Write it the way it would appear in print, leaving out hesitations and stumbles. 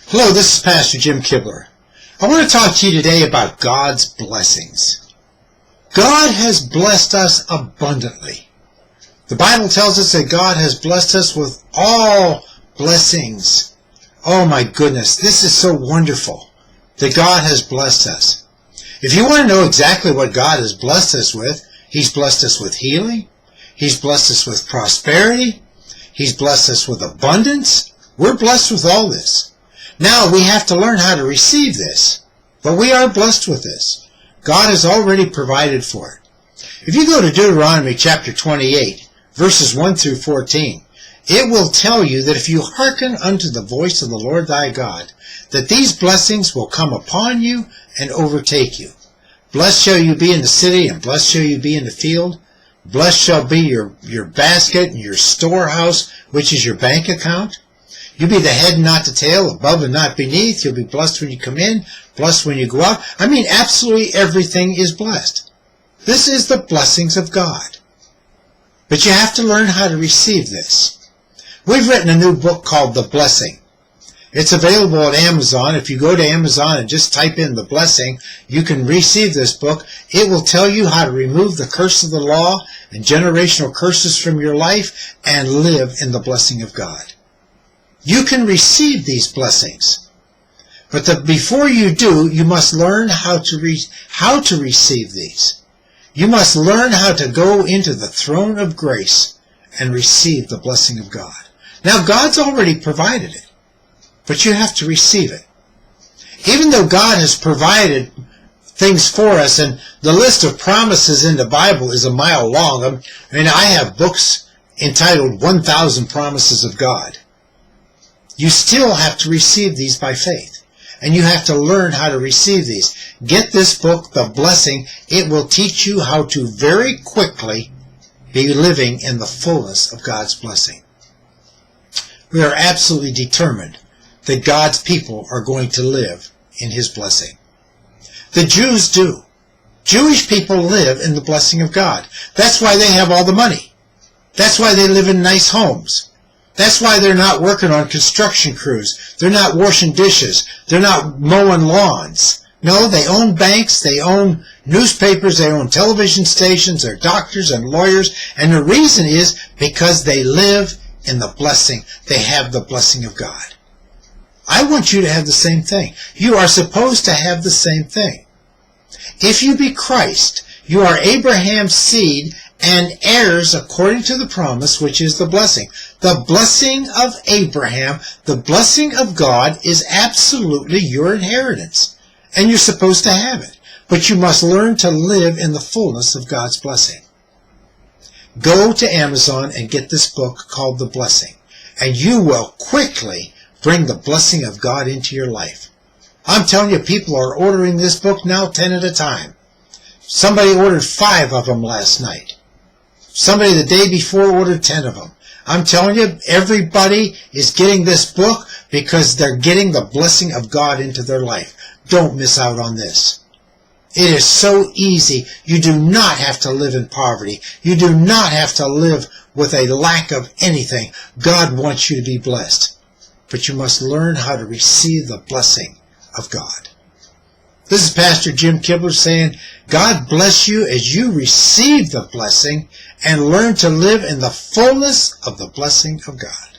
Hello, this is Pastor Jim Kibler. I want to talk to you today about God's blessings. God has blessed us abundantly. The Bible tells us that God has blessed us with all blessings. Oh my goodness, this is so wonderful that God has blessed us. If you want to know exactly what God has blessed us with, He's blessed us with healing. He's blessed us with prosperity. He's blessed us with abundance. We're blessed with all this. Now we have to learn how to receive this. But we are blessed with this. God has already provided for it. If you go to Deuteronomy chapter 28, verses 1 through 14, it will tell you that if you hearken unto the voice of the Lord thy God, that these blessings will come upon you and overtake you. Blessed shall you be in the city, and blessed shall you be in the field. Blessed shall be your basket and your storehouse, which is your bank account. You'll be the head and not the tail, above and not beneath. You'll be blessed when you come in, blessed when you go out. I mean, absolutely everything is blessed. This is the blessings of God. But you have to learn how to receive this. We've written a new book called The Blessing. It's available at Amazon. If you go to Amazon and just type in The Blessing, you can receive this book. It will tell you how to remove the curse of the law and generational curses from your life and live in the blessing of God. You can receive these blessings. But before you do, you must learn how to receive these. You must learn how to go into the throne of grace and receive the blessing of God. Now, God's already provided it, but you have to receive it. Even though God has provided things for us, and the list of promises in the Bible is a mile long. I mean, I have books entitled 1,000 Promises of God. You still have to receive these by faith. And you have to learn how to receive these. Get this book, The Blessing. It will teach you how to very quickly be living in the fullness of God's blessing. We are absolutely determined that God's people are going to live in His blessing. The Jews do. Jewish people live in the blessing of God. That's why they have all the money. That's why they live in nice homes. That's why they're not working on construction crews. They're not washing dishes. They're not mowing lawns. No, they own banks. They own newspapers. They own television stations. They're doctors and lawyers. And the reason is because they live in the blessing. They have the blessing of God. I want you to have the same thing. You are supposed to have the same thing. If you be Christ, you are Abraham's seed and heirs according to the promise, which is the blessing. The blessing of Abraham, the blessing of God, is absolutely your inheritance. And you're supposed to have it. But you must learn to live in the fullness of God's blessing. Go to Amazon and get this book called The Blessing. And you will quickly bring the blessing of God into your life. I'm telling you, people are ordering this book now 10 at a time. Somebody ordered 5 of them last night. Somebody the day before ordered 10 of them. I'm telling you, everybody is getting this book because they're getting the blessing of God into their life. Don't miss out on this. It is so easy. You do not have to live in poverty. You do not have to live with a lack of anything. God wants you to be blessed. But you must learn how to receive the blessing of God. This is Pastor Jim Kibler saying, God bless you as you receive the blessing and learn to live in the fullness of the blessing of God.